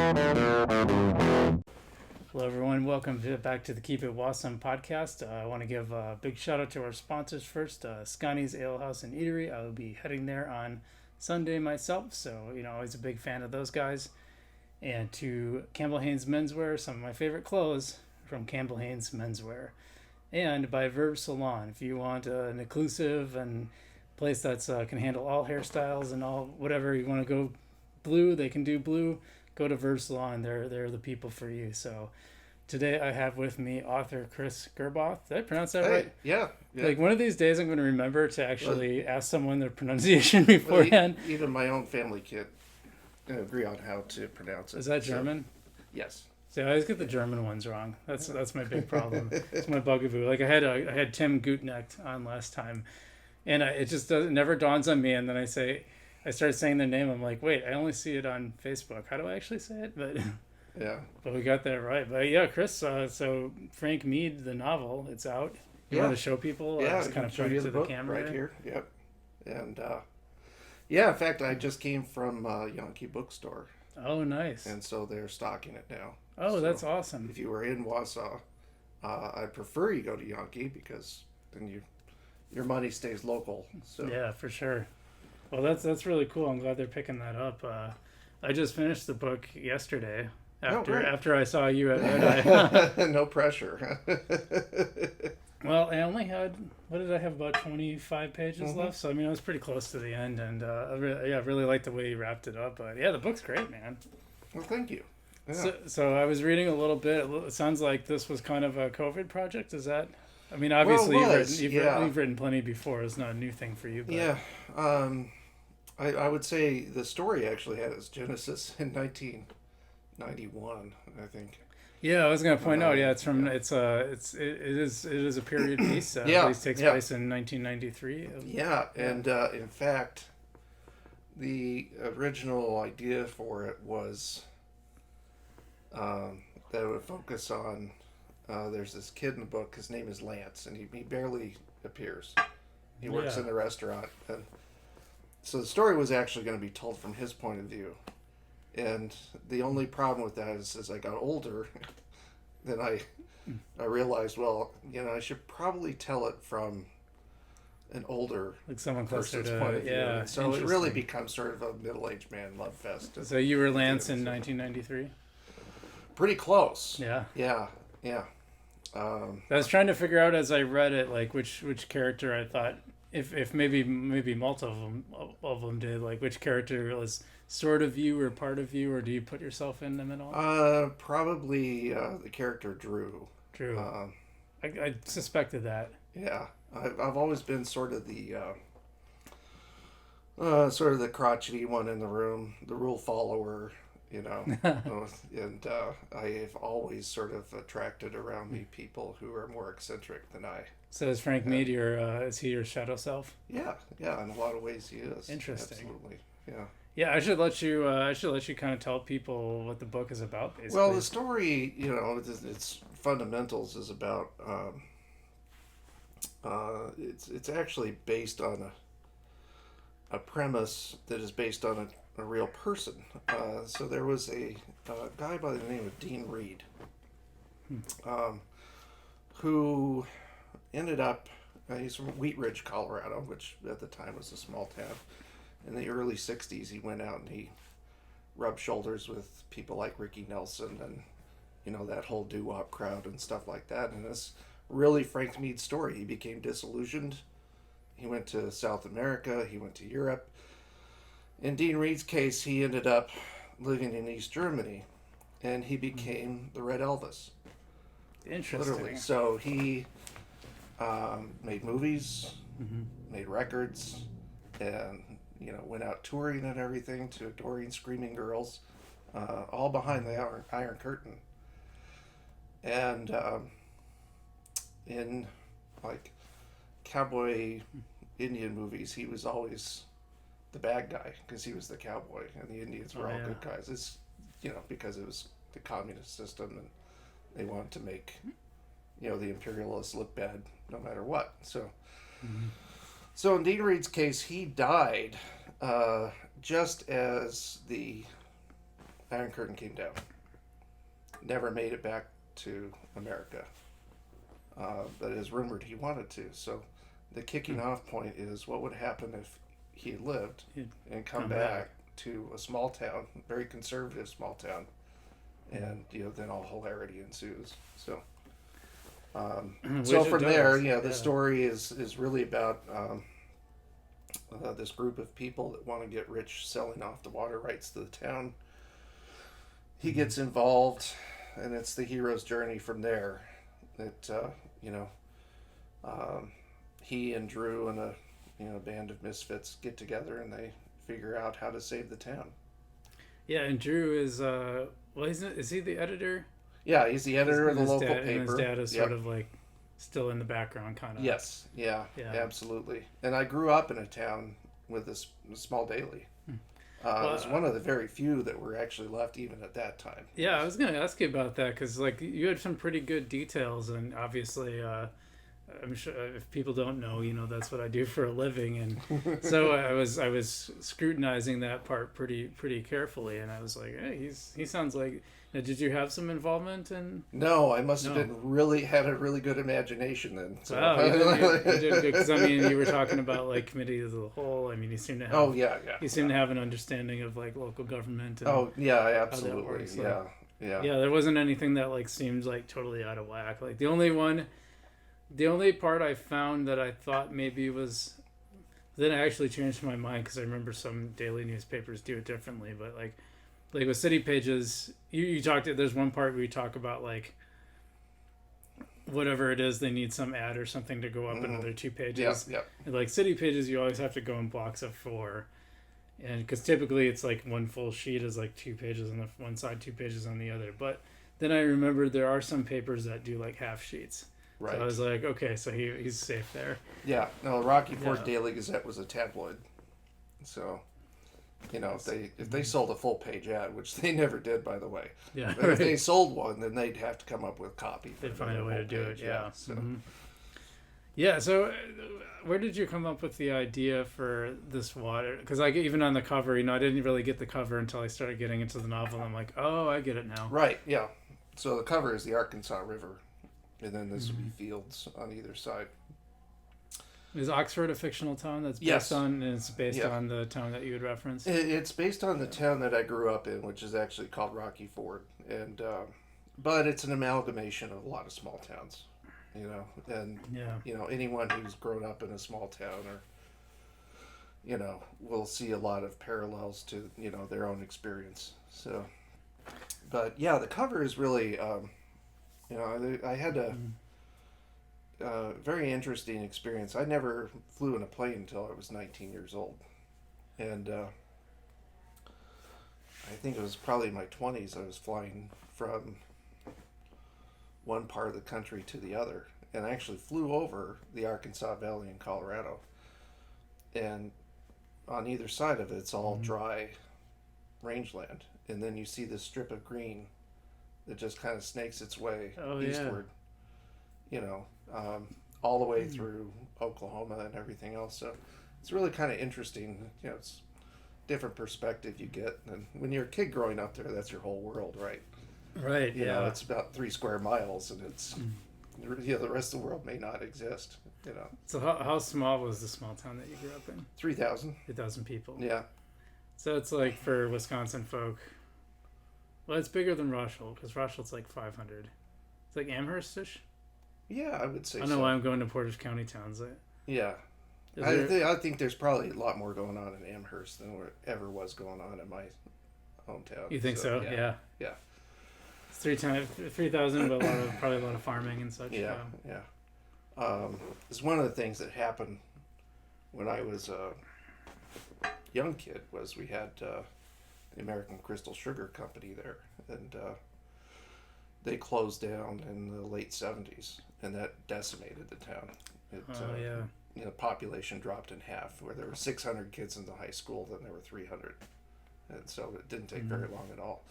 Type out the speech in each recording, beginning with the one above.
Hello, everyone. Welcome back to the Keep It Wausome podcast. I want to give a big shout out to our sponsors first. Scotty's Ale House and Eatery. I will be heading there on Sunday myself, so always a big fan of those guys. And to Campbell Haynes Menswear, some of my favorite clothes from Campbell Haynes Menswear. And by Verve Salon, if you want an inclusive and place that's can handle all hairstyles and all whatever you want to go blue, they can do blue. Go to Verve Salon. They're the people for you. So today I have with me author Chris Gerboth. Did I pronounce that right? Yeah. Like one of these days I'm going to remember to actually ask someone their pronunciation beforehand. Even my own family can't agree on how to pronounce it. Is that German? Yes. See, I always get the German ones wrong. That's my big problem. It's my bugaboo. Like I had Tim Gutknecht on last time, and it just never dawns on me. And then I start saying their name. I'm like, wait, I only see it on Facebook. How do I actually say it? But yeah, but we got that right. But yeah, Chris. So Frank Meade, the novel, it's out. You want to show people? Yeah, just kind of point to the camera right here. Yep. And in fact, I just came from Yankee Bookstore. Oh, nice. And so they're stocking it now. Oh, so that's awesome. If you were in Wausau, I prefer you go to Yankee because then your money stays local. So yeah, for sure. Well, that's really cool. I'm glad they're picking that up. I just finished the book yesterday after I saw you at Red Eye. No pressure. Well, I only had, what did I have, about 25 pages left? So, I mean, I was pretty close to the end, and I really liked the way you wrapped it up. But, yeah, the book's great, man. Well, thank you. Yeah. So I was reading a little bit. It sounds like this was kind of a COVID project. Is that, I mean, obviously you've written plenty before. It's not a new thing for you. But. Yeah. I would say the story actually had its genesis in 1991, I think. Yeah, I was going to point out. Yeah, it is a period piece. It takes place in 1993. Yeah, and in fact, the original idea for it was that it would focus on. There's this kid in the book. His name is Lance, and he barely appears. He works in the restaurant, and so the story was actually going to be told from his point of view. And the only problem with that is as I got older, then I realized, well, I should probably tell it from an older like someone closer to point of view. And so it really becomes sort of a middle-aged man love fest. So you were Lance in 1993? Pretty close. Yeah. Yeah. I was trying to figure out as I read it, like which character I thought, if maybe multiple of them did, like which character was sort of you or part of you, or do you put yourself in them at all? Probably the character Drew. Drew. I suspected that. Yeah, I've always been sort of the crotchety one in the room, the rule follower, and I have always sort of attracted around me people who are more eccentric than I. So is Frank Meade is he your shadow self? Yeah, in a lot of ways he is. Interesting. Absolutely, yeah. Yeah, I should let you kind of tell people what the book is about, basically. Well, the story, its fundamentals is about. It's actually based on a premise that is based on a real person. So there was a guy by the name of Dean Reed, who ended up. He's from Wheat Ridge, Colorado, which at the time was a small town. In the early 60s, he went out and he rubbed shoulders with people like Ricky Nelson and, that whole doo-wop crowd and stuff like that. And it's really Frank Meade's story. He became disillusioned. He went to South America. He went to Europe. In Dean Reed's case, he ended up living in East Germany, and he became the Red Elvis. Interesting. Literally. So he made movies, made records, and went out touring and everything to adoring screaming girls, all behind the Iron Curtain. And in like cowboy Indian movies, he was always the bad guy because he was the cowboy, and the Indians were all good guys. It's because it was the communist system, and they wanted to make the imperialists look bad no matter what. So. So in Dean Reed's case, he died just as the Iron Curtain came down. Never made it back to America. But it is rumored he wanted to. So the kicking off point is what would happen if he had lived and come back to a small town, very conservative small town, and then all hilarity ensues. So, so from there, the story is really about this group of people that want to get rich selling off the water rights to the town. He gets involved, and it's the hero's journey from there. That he and Drew and a band of misfits get together and they figure out how to save the town. Yeah, and Drew is is he the editor? Yeah, he's the editor of the local paper. And his dad is sort of like still in the background, kind of. Yes, yeah, absolutely. And I grew up in a town with a small daily. It was one of the very few that were actually left even at that time. Yeah, I was going to ask you about that because like you had some pretty good details, and obviously I'm sure if people don't know, that's what I do for a living, and so I was scrutinizing that part pretty carefully, and I was like, hey, he sounds like. Now, did you have some involvement in? No, I must have had a really good imagination then. So. Wow, you did good because you were talking about like committee as a whole. You seem to have. Oh yeah. You seem to have an understanding of like local government. And absolutely. Works, yeah. Yeah, there wasn't anything that like seemed like totally out of whack. Like the only part I found that I thought maybe was, then I actually changed my mind because I remember some daily newspapers do it differently. But like with City Pages, you talked. There's one part where you talk about like whatever it is, they need some ad or something to go up another 2 pages. Yeah. And like City Pages, you always have to go in blocks of 4. And because typically it's like one full sheet is like 2 pages on the one side, 2 pages on the other. But then I remembered there are some papers that do like half sheets. Right. So I was like, okay, so he's safe there. Yeah. No, Rocky Ford Daily Gazette was a tabloid. So, if they sold a full page ad, which they never did, by the way. Yeah. But if they sold one, then they'd have to come up with copy. They'd find a way to do it. Yeah. So. Mm-hmm. Yeah. So, where did you come up with the idea for this water? Because even on the cover, I didn't really get the cover until I started getting into the novel. I'm like, oh, I get it now. Right. Yeah. So the cover is the Arkansas River. And then this would be fields on either side. Is Oxford a fictional town that's based on, and it's based on the town that you had referenced? It's based on the town that I grew up in, which is actually called Rocky Ford. And, but it's an amalgamation of a lot of small towns, and, anyone who's grown up in a small town or, will see a lot of parallels to, their own experience. So, but yeah, the cover is really, I had a very interesting experience. I never flew in a plane until I was 19 years old. And I think it was probably in my 20s I was flying from one part of the country to the other. And I actually flew over the Arkansas Valley in Colorado. And on either side of it, it's all dry rangeland. And then you see this strip of green that just kind of snakes its way eastward, all the way through Oklahoma and everything else. So it's really kind of interesting. It's different perspective you get. And when you're a kid growing up there, that's your whole world, right? Right. It's about 3 square miles, and it's the rest of the world may not exist. So how small was the small town that you grew up in? 3,000. 3,000 people. Yeah. So it's like for Wisconsin folk. Well, it's bigger than Rochelle because Rochelle's like 500. It's like Amherst-ish. Yeah, I would say. I don't know why I'm going to Portage County towns. I think there's probably a lot more going on in Amherst than there ever was going on in my hometown. You think so? Yeah. It's 3,000, but probably a lot of farming and such. Yeah. It's one of the things that happened when I was a young kid was we had the American Crystal Sugar Company there, and they closed down in the late 70s, and that decimated the town. Population dropped in half, where there were 600 kids in the high school, then there were 300, and so it didn't take very long at all.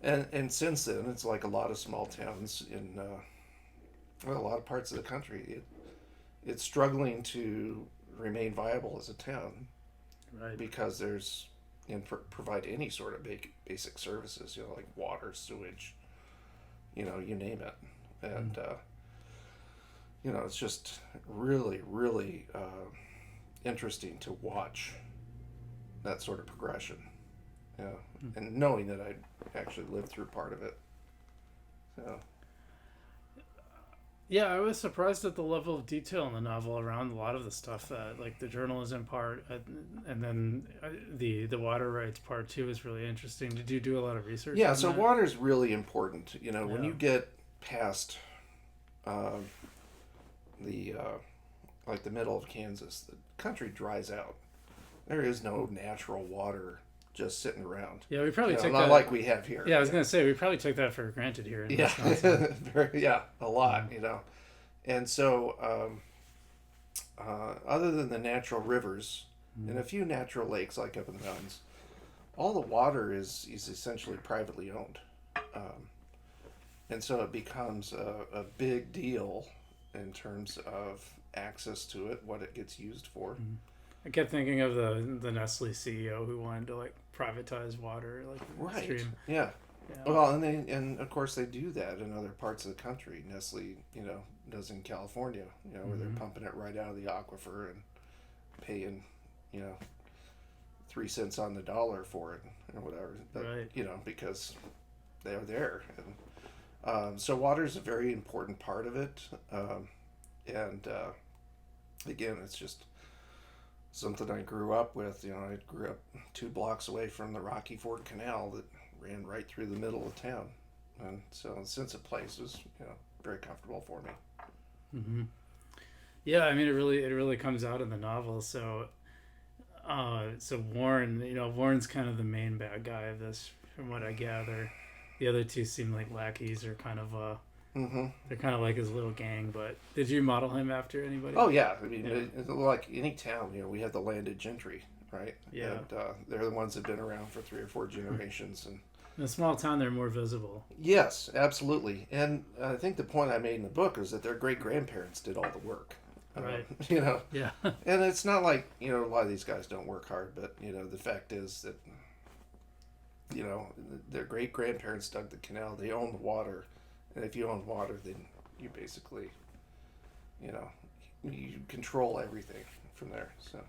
And since then, it's like a lot of small towns in a lot of parts of the country. It's struggling to remain viable as a town, right? Because there's and provide any sort of basic services, like water, sewage, you name it. And, it's just really, really interesting to watch that sort of progression. And knowing that I actually lived through part of it. So. Yeah, I was surprised at the level of detail in the novel around a lot of the stuff that, like the journalism part, and then the water rights part too is really interesting. Did you do a lot of research? Yeah, on so that? water is really important. When you get past the like the middle of Kansas, the country dries out. There is no natural water just sitting around. Yeah, we probably took not that like we have here. Yeah, I was gonna say we probably took that for granted here in Wisconsin. A lot. And so other than the natural rivers and a few natural lakes like up in the mountains, all the water is essentially privately owned. And so it becomes a big deal in terms of access to it, what it gets used for. I kept thinking of the Nestle CEO who wanted to like privatize water, like Right. stream. Yeah. Well, and of course they do that in other parts of the country. Nestle, does in California, where they're pumping it right out of the aquifer and paying, 3 cents on the dollar for it or whatever. But, Right. Because they're there. And so water is a very important part of it. And again, it's just something I grew up with. I grew up 2 blocks away from the Rocky Ford Canal that ran right through the middle of town, and so the sense of place was very comfortable for me. Mm-hmm. Yeah, I mean it really comes out in the novel. So Warren, Warren's kind of the main bad guy of this, from what I gather. The other two seem like lackeys, or kind of they're kind of like his little gang. But did you model him after anybody? Oh yeah, I mean, like any town, we have the landed gentry, right? Yeah. And they're the ones that've been around for 3 or 4 generations, and in a small town, they're more visible. Yes, absolutely. And I think the point I made in the book is that their great-grandparents did all the work. Right. Yeah. And it's not like, a lot of these guys don't work hard, but, the fact is that, their great-grandparents dug the canal. They own the water. And if you own water, then you basically, you control everything from there, so...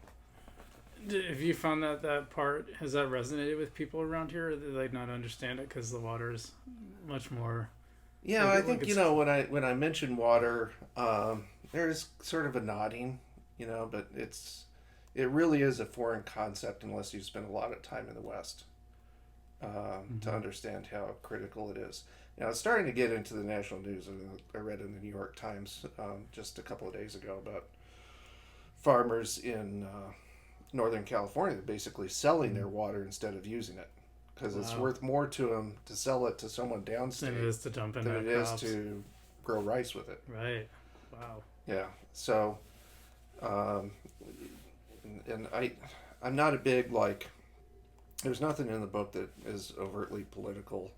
Have you found that part, has that resonated with people around here, or do they not understand it because the water is much more... Yeah, I think, when I mention water, there's sort of a nodding, but it really is a foreign concept unless you spend a lot of time in the West to understand how critical it is. Now, it's starting to get into the national news. I read in the New York Times just a couple of days ago about farmers in... Northern California, basically selling their water instead of using it, because it's worth more to them to sell it to someone downstate than it is to dump in than it crops. is to grow rice with it. Right. Wow. Yeah. So, and I'm not a big there's nothing in the book that is overtly political,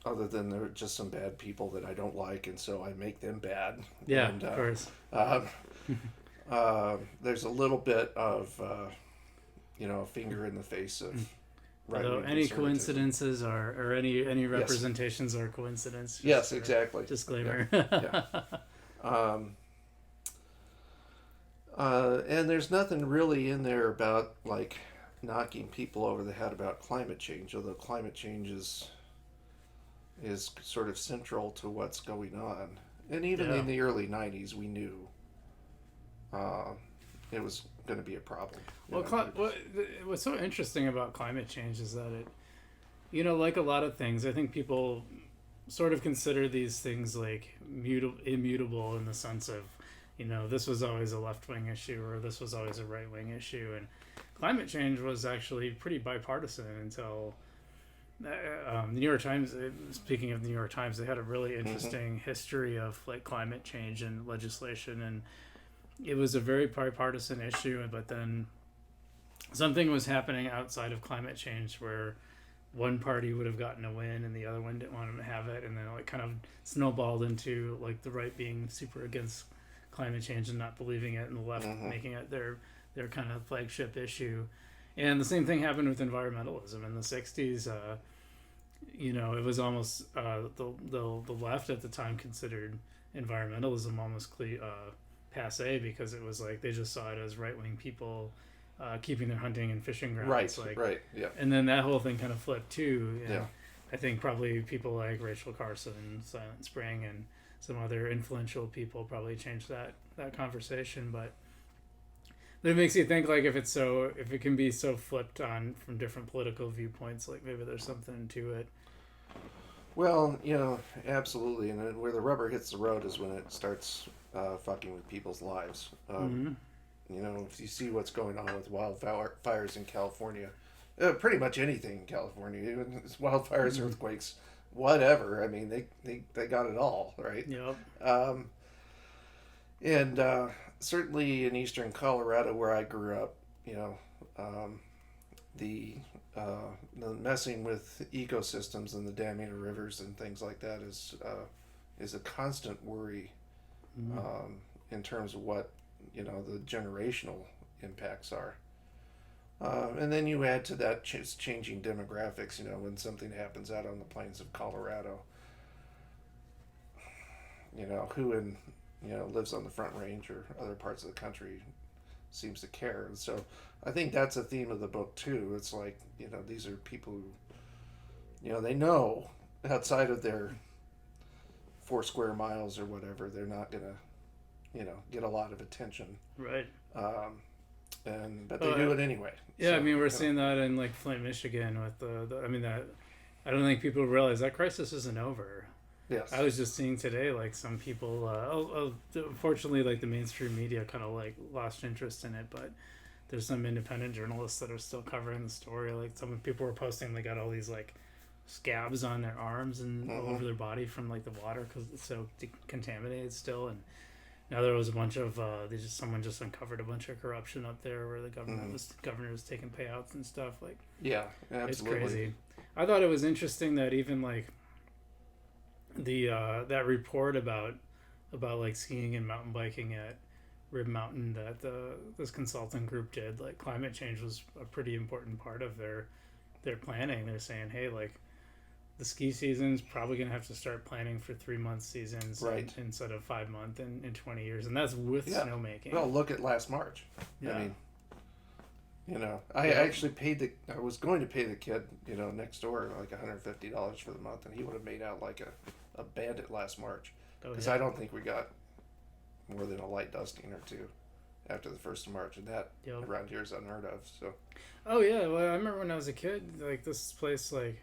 other than there are just some bad people that I don't like, and so I make them bad. Yeah, and, of course. There's a little bit of, a finger in the face of Although any coincidences or any representations are coincidence. Yes, exactly. Disclaimer. Yeah. And there's nothing really in there about knocking people over the head about climate change, although climate change is sort of central to what's going on. And even in the early 90s, we knew it was going to be a problem. What's so interesting about climate change is that it, like a lot of things, I think people sort of consider these things like immutable in the sense of, this was always a left-wing issue or this was always a right-wing issue. And climate change was actually pretty bipartisan until the New York Times, speaking of the New York Times, they had a really interesting history of climate change and legislation, and it was a very bipartisan issue, but then something was happening outside of climate change where one party would have gotten a win and the other one didn't want them to have it, and then it kind of snowballed into the right being super against climate change and not believing it, and the left making it their kind of flagship issue. And the same thing happened with environmentalism in the 60s. It was almost the left at the time considered environmentalism almost passe, because it was like they just saw it as right-wing people keeping their hunting and fishing grounds. Right, yeah. And then that whole thing kind of flipped too. And Yeah. I think probably people like Rachel Carson and Silent Spring and some other influential people probably changed that conversation. But it makes you think, like, if it can be so flipped on from different political viewpoints, like maybe there's something to it. Well, absolutely. And then where the rubber hits the road is when it starts fucking with people's lives. If you see what's going on with wildfires in California, pretty much anything in California, even wildfires, earthquakes, whatever. I mean, they got it all, right? Yep. And certainly in eastern Colorado, where I grew up, the messing with ecosystems and the damming of rivers and things like that is a constant worry in terms of what the generational impacts are. And then you add to that changing demographics. When something happens out on the plains of Colorado, who lives on the Front Range or other parts of the country seems to care. And so I think that's a theme of the book too. It's like, these are people who, they know outside of their 4 square miles or whatever, they're not gonna, get a lot I attention. Right. But they do it anyway. Yeah, so, I mean, we're seeing that in like Flint, Michigan with that I don't think people realize that crisis isn't over. Yes. I was just seeing today, like, some people, unfortunately, like, the mainstream media kind of, like, lost interest in it, but there's some independent journalists that are still covering the story. Like, some people were posting they got all these, like, scabs on their arms and all over their body from, like, the water because it's so contaminated still. And now there was a bunch of, someone just uncovered a bunch of corruption up there where the governor was taking payouts and stuff. Like, yeah, absolutely. It's crazy. I thought it was interesting that even, like, that report about like skiing and mountain biking at Rib Mountain that this consulting group did, like, climate change was a pretty important part of their planning. They're saying, hey, like, the ski season's probably gonna have to start planning for 3-month seasons, right, instead of 5-month in 20 years, and that's with snowmaking. Well, look at last March. Yeah. I mean, I actually I was going to pay the kid, next door like $150 for the month, and he would have made out like a bandit last March, because I don't think we got more than a light dusting or two after the 1st of March, and that around here is unheard of. So. Oh yeah, well, I remember when I was a kid, like, this place, like,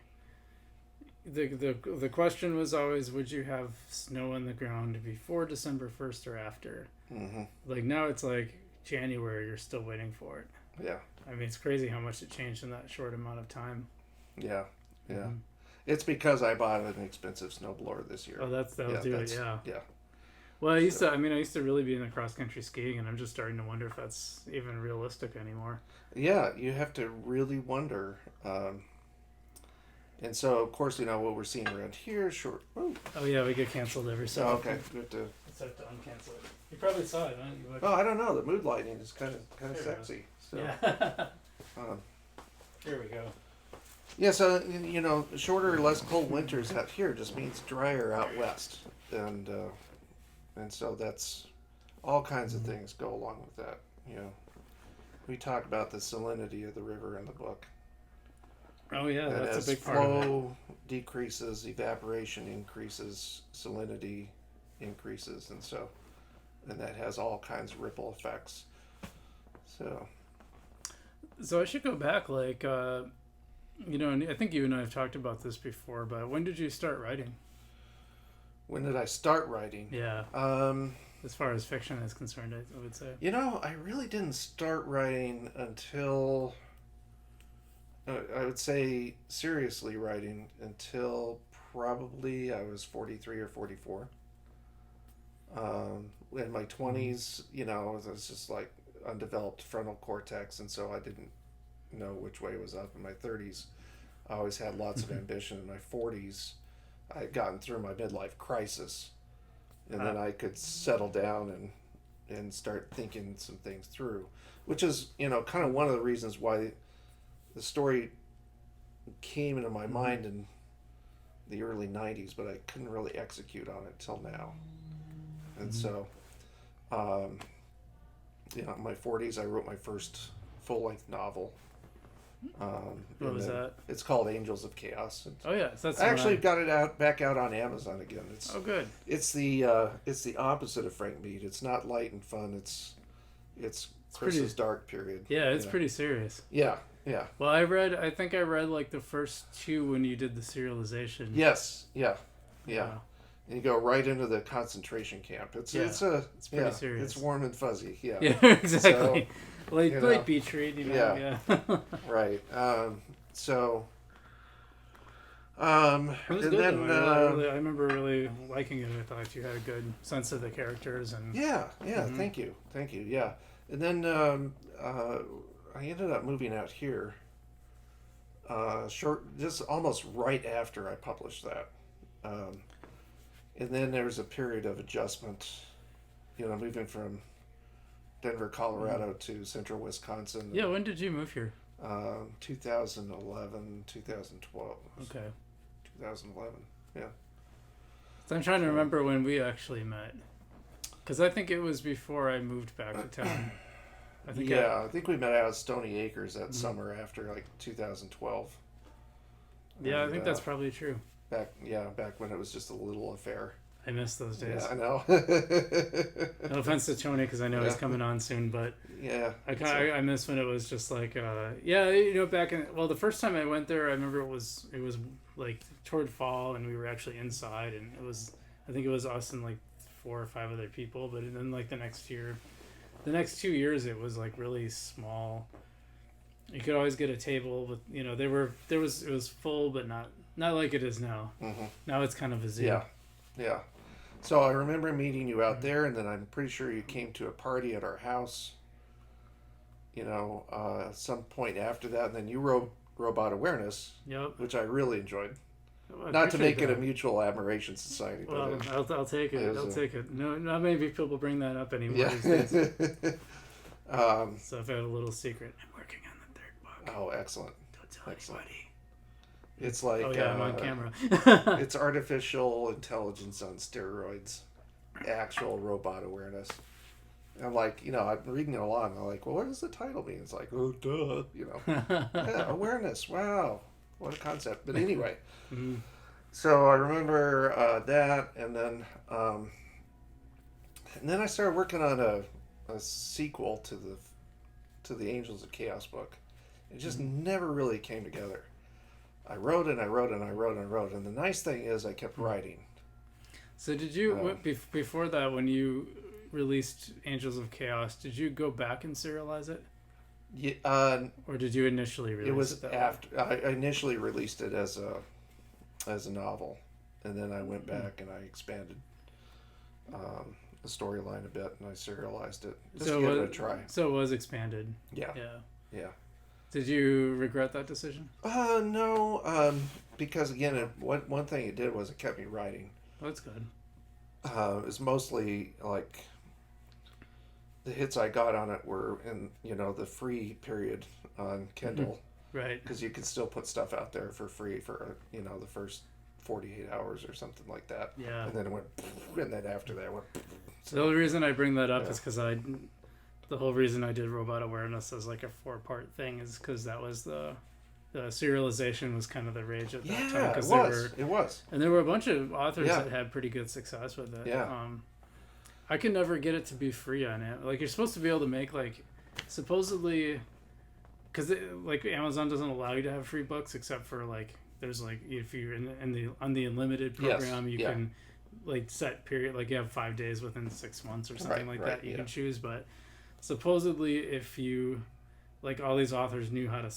the question was always, would you have snow on the ground before December 1st or after? Mm-hmm. Like, now it's like January, you're still waiting for it. Yeah. I mean, it's crazy how much it changed in that short amount of time. Yeah, yeah. Mm-hmm. It's because I bought an expensive snowblower this year. Oh, that'll do it, yeah. Yeah. Well, I used to really be into cross-country skiing, and I'm just starting to wonder if that's even realistic anymore. Yeah, you have to really wonder. And so, of course, what we're seeing around here, short... Oh, yeah, we get canceled every so often. Okay, we have to... Let's have to uncancel it. You probably saw it, huh? Oh, I don't know. The mood lighting is kind of sexy. So, yeah. Here we go. Yeah, so, shorter, less cold winters out here just means drier out west. And so that's all kinds of things go along with that. We talk about the salinity of the river in the book. Oh yeah, and that's a big part of it. As flow decreases, evaporation increases, salinity increases, and that has all kinds of ripple effects. So I should go back, like, and I think you and I have talked about this before, but when did you start writing? When did I start writing? Yeah. As far as fiction is concerned, I would say. I really didn't start writing until, I would say seriously writing until probably I was 43 or 44. In my 20s, it was just like undeveloped frontal cortex, and so I didn't know which way was up. In my 30s, I always had lots of ambition. In my 40s, I had gotten through my midlife crisis, and then I could settle down and start thinking some things through, which is, kind of one of the reasons why the story came into my mind in the early 90s, but I couldn't really execute on it till now. And so, in my 40s, I wrote my first full-length novel. What was that? It's called Angels of Chaos. And Oh yeah, so that's I actually got it back out on Amazon again. It's good. It's the opposite of Frank Meade. It's not light and fun. It's Chris's pretty dark period. Yeah, it's pretty serious. Yeah. Well, I think I read like the first two when you did the serialization. Yes. Yeah. Wow. And you go right into the concentration camp. It's pretty serious. It's warm and fuzzy. Yeah. Yeah, exactly. So, like beach read, Yeah. Right. It was and good. then I remember really liking it. I thought you had a good sense of the characters and. Yeah. Thank you. Yeah. And then I ended up moving out here. Just almost right after I published that. And then there was a period of adjustment, moving from Denver, Colorado to central Wisconsin. Yeah, when did you move here? 2011, 2012. Okay. 2011, yeah. So I'm trying to remember when we actually met. Because I think it was before I moved back to town. I think we met out at Stony Acres that summer after, 2012. Yeah, I think that's probably true. Back when it was just a little affair. I miss those days. Yeah, I know. No offense to Tony, because I know he's coming on soon, but yeah, I miss when it was just like, back in, well, the first time I went there, I remember it was like toward fall, and we were actually inside, and I think it was us and like 4 or 5 other people, but then like the next 2 years, it was like really small. You could always get a table, but it was full, but not like it is now. Mm-hmm. Now it's kind of a zoo. Yeah. So I remember meeting you out there, and then I'm pretty sure you came to a party at our house. Some point after that, and then you wrote Robot Awareness, which I really enjoyed. Not to make it a mutual admiration society. Well, I'll take it. I'll take it. No, not many people bring that up anymore. Yeah. These days. So I've had a little secret. I'm working on the 3rd book. Oh, excellent. Don't tell anybody. It's like I'm on camera. It's artificial intelligence on steroids, actual robot awareness. And I'm like, I'm reading it along. I'm like, well, what does the title mean? It's like, oh, duh, yeah, awareness. Wow, what a concept. But anyway, so I remember that, and then I started working on a sequel to the Angels of Chaos book. It just never really came together. I wrote and I wrote and I wrote and I wrote, and the nice thing is I kept writing. So did you before that, when you released Angels of Chaos, did you go back and serialize it? Yeah. Or did you initially release it? It was after I initially released it as a novel, and then I went back and I expanded the storyline a bit, and I serialized it just to give it a try. So it was expanded. Yeah. Did you regret that decision? No, because again, one thing it did was it kept me writing. Oh, that's good. It was mostly like the hits I got on it were in the free period on Kindle, right? Because you could still put stuff out there for free for the first 48 hours or something like that. Yeah. And then it went, and then after that it went. So the only reason I bring that up is because the whole reason I did Robot Awareness as like a 4-part thing is because that was the serialization was kind of the rage at that time. It was. And there were a bunch of authors that had pretty good success with it. Yeah. I could never get it to be free on it. Like, you're supposed to be able to make, like, supposedly, because like Amazon doesn't allow you to have free books except for like there's like if you're on the unlimited program, you can like set period, like you have 5 days within 6 months or something that you can choose. But supposedly, if you like, all these authors knew how to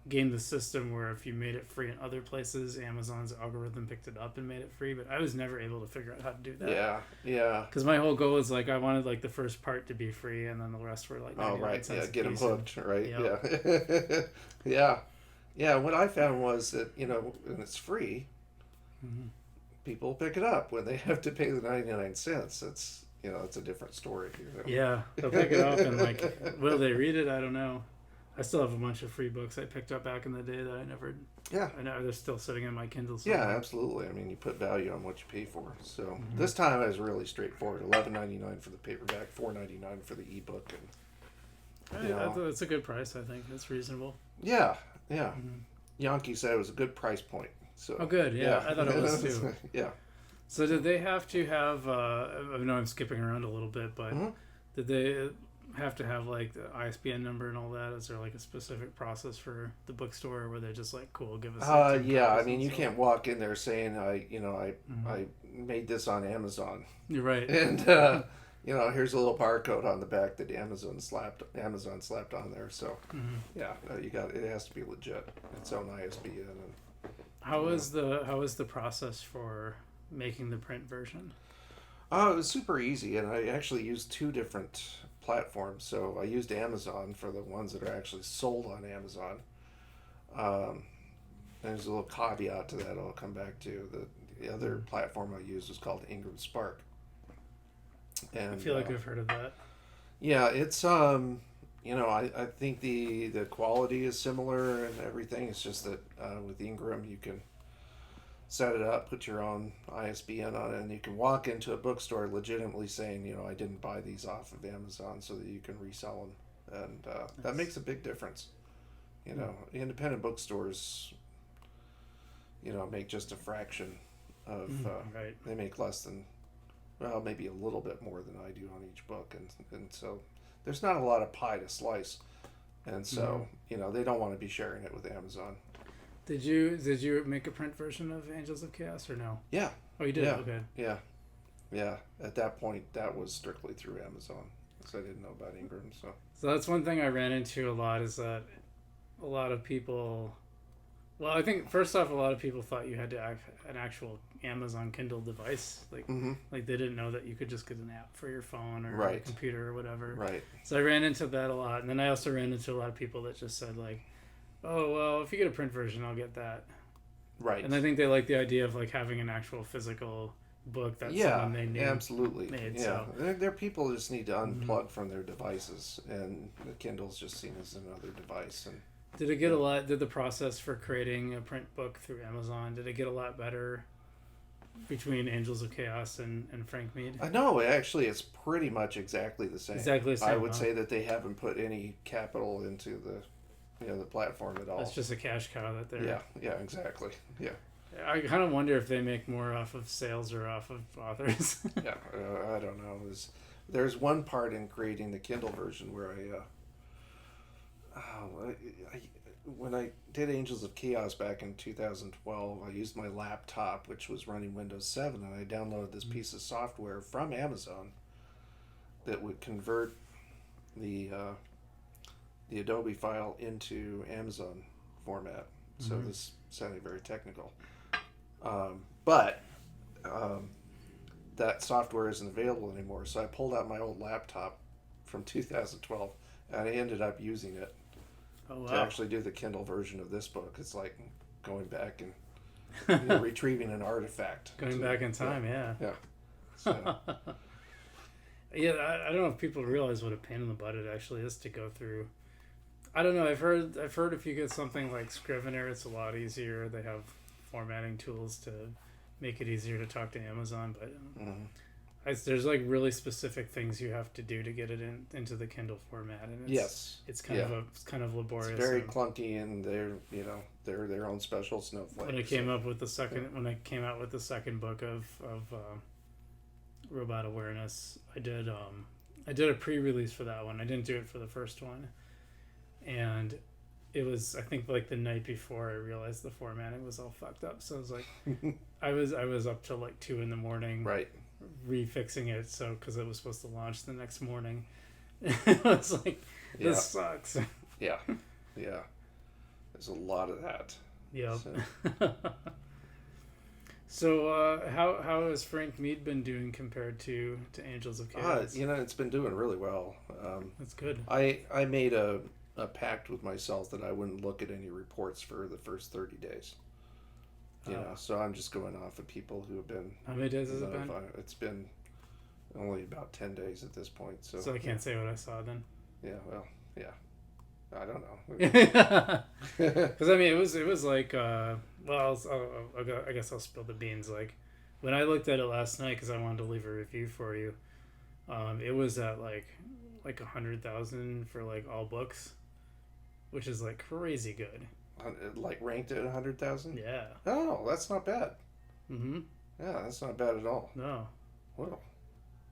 game the system where if you made it free in other places, Amazon's algorithm picked it up and made it free. But I was never able to figure out how to do that. Yeah. Because my whole goal is like I wanted like the first part to be free, and then the rest were like 99 cents get them hooked, right? Yep. Yeah. What I found was that when it's free, people pick it up. When they have to pay the 99 cents, it's it's a different story. Yeah, they'll pick it up and like, will they read it? I don't know. I still have a bunch of free books I picked up back in the day that I never. Yeah. I know they're still sitting in my Kindle. Somewhere. Yeah, absolutely. I mean, you put value on what you pay for. So this time I was really straightforward. $11.99 for the paperback, $4.99 for the ebook, and That's a good price. I think that's reasonable. yeah. Yankee said it was a good price point. So good. Yeah, I thought it was too. Yeah. So did they have to have? I know I'm skipping around a little bit, but did they have to have like the ISBN number and all that? Is there like a specific process for the bookstore where they're just like, cool, give us? Yeah. I mean, you can't walk in there saying I made this on Amazon. You're right. And here's a little barcode on the back that Amazon slapped on there. So it has to be legit. Its own ISBN. And how was the process for making the print version? It was super easy, and I actually used two different platforms. So I used Amazon for the ones that are actually sold on Amazon. There's a little caveat to that I'll come back to. The other platform I used was called Ingram Spark. And I feel like I've heard of that. Yeah, it's I think the quality is similar and everything. It's just that with Ingram you can set it up, put your own ISBN on it, and you can walk into a bookstore legitimately saying, I didn't buy these off of Amazon, so that you can resell them, and that makes a big difference. Independent bookstores, make just a fraction of. Right. They make less than, well, maybe a little bit more than I do on each book, and so there's not a lot of pie to slice, and so they don't want to be sharing it with Amazon. Did you make a print version of Angels of Chaos or no? Yeah. Oh, you did? Yeah. Okay. Yeah. At that point, that was strictly through Amazon, because I didn't know about Ingram. So that's one thing I ran into a lot, is that a lot of people. Well, I think first off, a lot of people thought you had to have an actual Amazon Kindle device, like they didn't know that you could just get an app for your phone or your computer or whatever. Right. So I ran into that a lot, and then I also ran into a lot of people that just said like, oh, well, if you get a print version, I'll get that. Right. And I think they like the idea of like having an actual physical book that someone they knew absolutely. made. Yeah, So. there people who just need to unplug from their devices, and the Kindle's just seen as another device. And did it get a lot? Did the process for creating a print book through Amazon, did it get a lot better between Angels of Chaos and Frank Meade? No, actually, it's pretty much exactly the same. Exactly the same. I would say that they haven't put any capital into the platform at all. It's just a cash cow that they're. Yeah, exactly. Yeah. I kind of wonder if they make more off of sales or off of authors. Yeah, I don't know. There's one part in creating the Kindle version where when I did Angels of Chaos back in 2012, I used my laptop, which was running Windows 7, and I downloaded this piece of software from Amazon that would convert the Adobe file into Amazon format. So this sounded very technical. But that software isn't available anymore. So I pulled out my old laptop from 2012, and I ended up using it to actually do the Kindle version of this book. It's like going back and retrieving an artifact. Going back in time, yeah. So. Yeah, I don't know if people realize what a pain in the butt it actually is to go through. I don't know. I've heard if you get something like Scrivener, it's a lot easier. They have formatting tools to make it easier to talk to Amazon, but there's like really specific things you have to do to get it into the Kindle format, and it's kind of laborious. It's very clunky, and they're their own special snowflake. When I came out with the second book of Robot Awareness, I did a pre-release for that one. I didn't do it for the first one. And it was, I think, like the night before I realized the formatting was all fucked up. So I was like, I was up till like 2 a.m, right, refixing it. So because it was supposed to launch the next morning, I was like, this sucks. Yeah. There's a lot of that. Yeah. So how has Frank Meade been doing compared to Angels of Chaos? It's been doing really well. That's good. I made a pact with myself that I wouldn't look at any reports for the first 30 days. So I'm just going off of people who have been. How many days has it been? It's been only about 10 days at this point. So I can't say what I saw then. Yeah, well, yeah. I don't know. Because I mean, it was like, well, I guess I'll spill the beans. Like, when I looked at it last night, because I wanted to leave a review for you, it was at like 100,000 for like all books, which is like crazy good. Like ranked at 100,000. Yeah. Oh, that's not bad. Mm-hmm. Yeah, that's not bad at all. No. Well,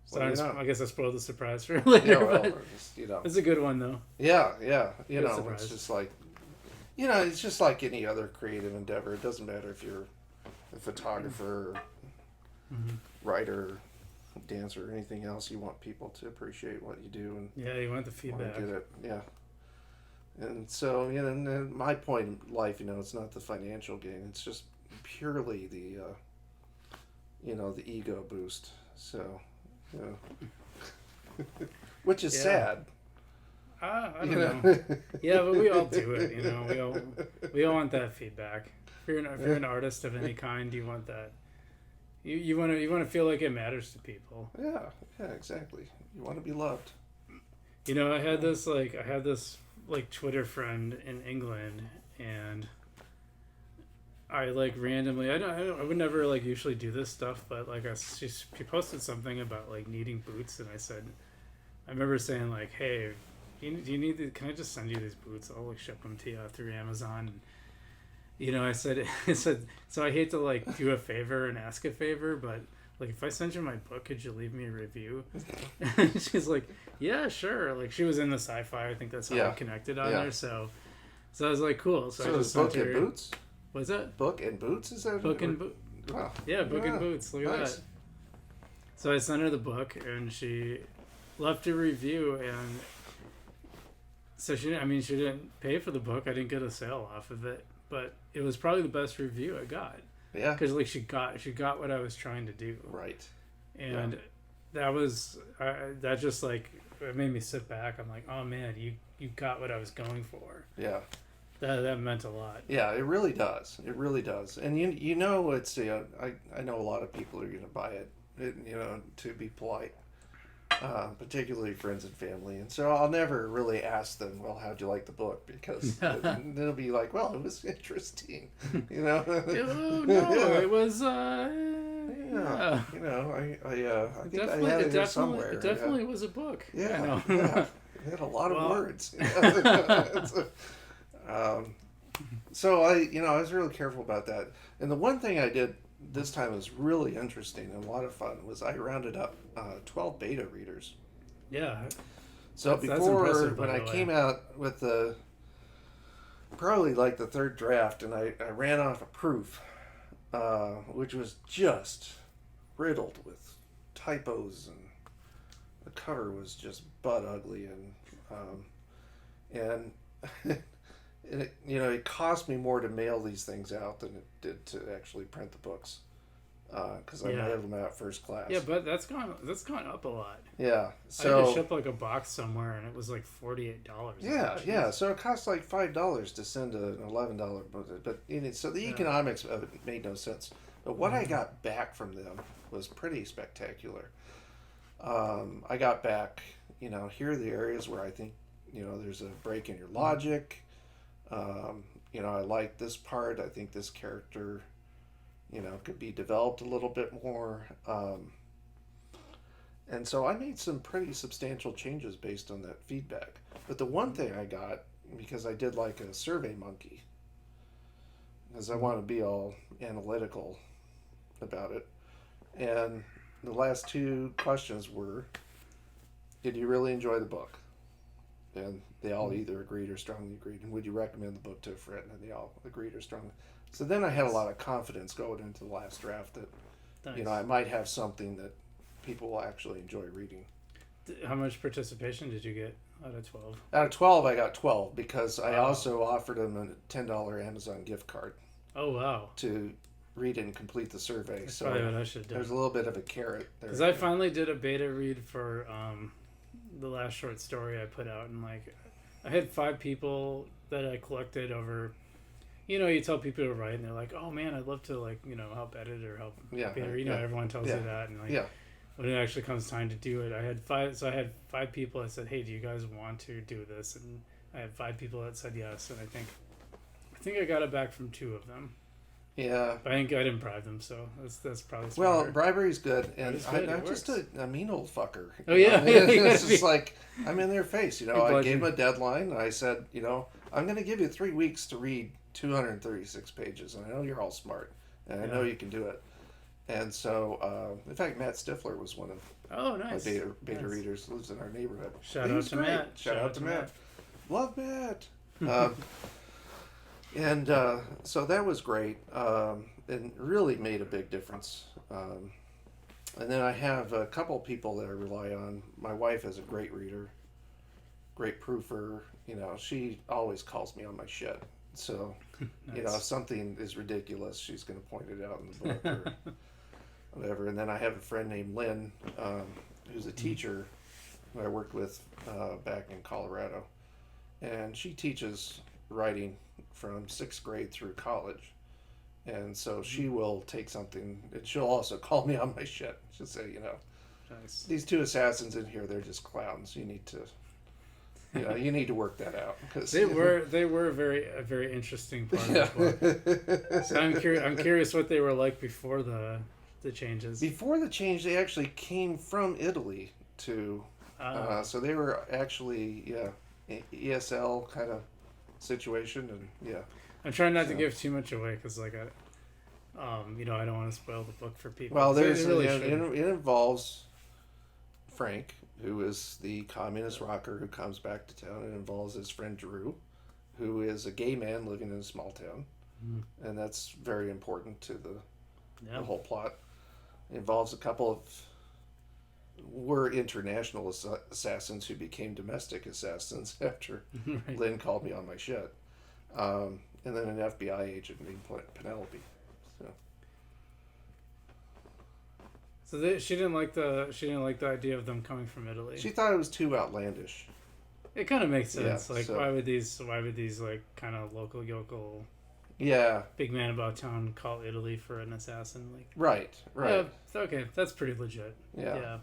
So well, you know. I guess I spoiled the surprise for later, Yeah, well, but just, you know. it's a good one though. Yeah, yeah. You Good know, surprise. it's just like, you know, it's just like any other creative endeavor. It doesn't matter if you're a photographer, Mm-hmm. writer, dancer, or anything else. You want people to appreciate what you do and Yeah, you want the want feedback. to get it. Yeah. And so, you know, and my point in life, you know, it's not the financial gain. It's just purely the, you know, the ego boost. So, you know, which is sad. I don't know. Yeah, but we all do it. You know, we all want that feedback. If you're an artist of any kind, you want that. You want to feel like it matters to people. Yeah, exactly. You want to be loved. You know, I had this Twitter friend in England, and I like randomly. I would never like usually do this stuff, but like she posted something about like needing boots, and I remember saying like, hey, do you need the, can I just send you these boots? I'll like ship them to you through Amazon. And, you know, I said, so I hate to like do a favor and ask a favor, but like if I send you my book, could you leave me a review? And she's like, yeah, sure. Like she was in the sci-fi. I think that's how we connected on there. So I was like, cool. So I just Book sent and her. Boots? What's that? Book and Boots? Is that Book and Boots? Wow. Yeah, Book and Boots. Look at Nice. that. So I sent her the book, and she left a review, and so she didn't pay for the book. I didn't get a sale off of it, but it was probably the best review I got. Yeah. Because like she got what I was trying to do. Right. And that was that just like it made me sit back. I'm like, oh man, you got what I was going for. Yeah. That meant a lot. Yeah, it really does. It really does. And you know, it's I know a lot of people are going to buy it, you know, to be polite, particularly friends and family. And so I'll never really ask them, well, how'd you like the book? Because they'll be like, well, it was interesting, you know. Oh, no, it was. Yeah. You know, I think I Definitely, had it here it somewhere. definitely was a book. Yeah. I know. Yeah. It had a lot of words. So I was really careful about that. And the one thing I did this time was really interesting and a lot of fun was I rounded up 12 beta readers. Yeah. So that's before, impressive, when by I the way. came out with probably like the third draft, and I ran off a proof, which was just riddled with typos, and the cover was just butt ugly, and it cost me more to mail these things out than it did to actually print the books, because I mailed them out first class. Yeah, but that's gone up a lot. Yeah, I so had to ship like a box somewhere, and it was like $48. yeah. So it cost like $5 to send an $11 book, but so the economics of it made no sense. But what I got back from them was pretty spectacular. I got back, here are the areas where I think, there's a break in your logic. I like this part. I think this character, could be developed a little bit more. And so I made some pretty substantial changes based on that feedback. But the one thing I got, because I did like a survey monkey, because I want to be all analytical about it. And the last two questions were, did you really enjoy the book? And they all either agreed or strongly agreed. And would you recommend the book to a friend? And they all agreed or strongly. So then I had a lot of confidence going into the last draft that, Nice. I might have something that people will actually enjoy reading. How much participation did you get out of 12? Out of 12, I got 12 because I also offered them a $10 Amazon gift card Oh, wow. to read and complete the survey. That's so probably what I should have done. there's a little bit of a carrot there. Because I finally did a beta read for the last short story I put out, and I had 5 people that I collected over. You tell people to write, and they're like, "Oh man, I'd love to help edit or help." Everyone tells you that, and when it actually comes time to do it, I had 5. So I had 5 people. I said, "Hey, do you guys want to do this?" And I had 5 people that said yes, and I think I got it back from 2 of them. Yeah. But I didn't bribe them, so that's probably Well, smarter. bribery's good, and It's good, I'm it just a mean old fucker. Oh, yeah. It's just like, I'm in their face. You know, I Bludgeon. gave them a deadline, and I said, you know, I'm going to give you 3 weeks to read 236 pages, and I know you're all smart, and I know you can do it. And so, in fact, Matt Stifler was one of nice. my beta Nice. readers, lives in our neighborhood. Shout out to Matt. Shout out to Matt. Love Matt. And so that was great, and really made a big difference. And then I have a couple people that I rely on. My wife is a great reader, great proofer. You know, she always calls me on my shit. So, Nice. you know, if something is ridiculous, she's going to point it out in the book or whatever. And then I have a friend named Lynn, who's a teacher who I worked with back in Colorado. And she teaches writing from 6th grade through college. And so she will take something, and she'll also call me on my shit. She'll say, you know, Nice. these 2 assassins in here, they're just clowns. You need to, you know, you need to work that out. Cause, They were a very interesting part of the book. So I'm curious what they were like before the changes. Before the change, they actually came from Italy to, so they were actually, ESL kind of situation, and I'm trying not to give too much away because, like, you know, I don't want to spoil the book for people. well, They really it involves Frank, who is the communist rocker who comes back to town. It involves his friend Drew, who is a gay man living in a small town, and that's very important to the whole plot. It involves a couple of were international assassins who became domestic assassins after Right. Lynn called me on my shit, and then an FBI agent named Penelope. So she didn't like the idea of them coming from Italy. She thought it was too outlandish. It kind of makes sense. Yeah, like, so- why would these like kind of local yokel Yeah, big man about town call Italy for an assassin? Like, right. yeah, okay, that's pretty legit. Yeah.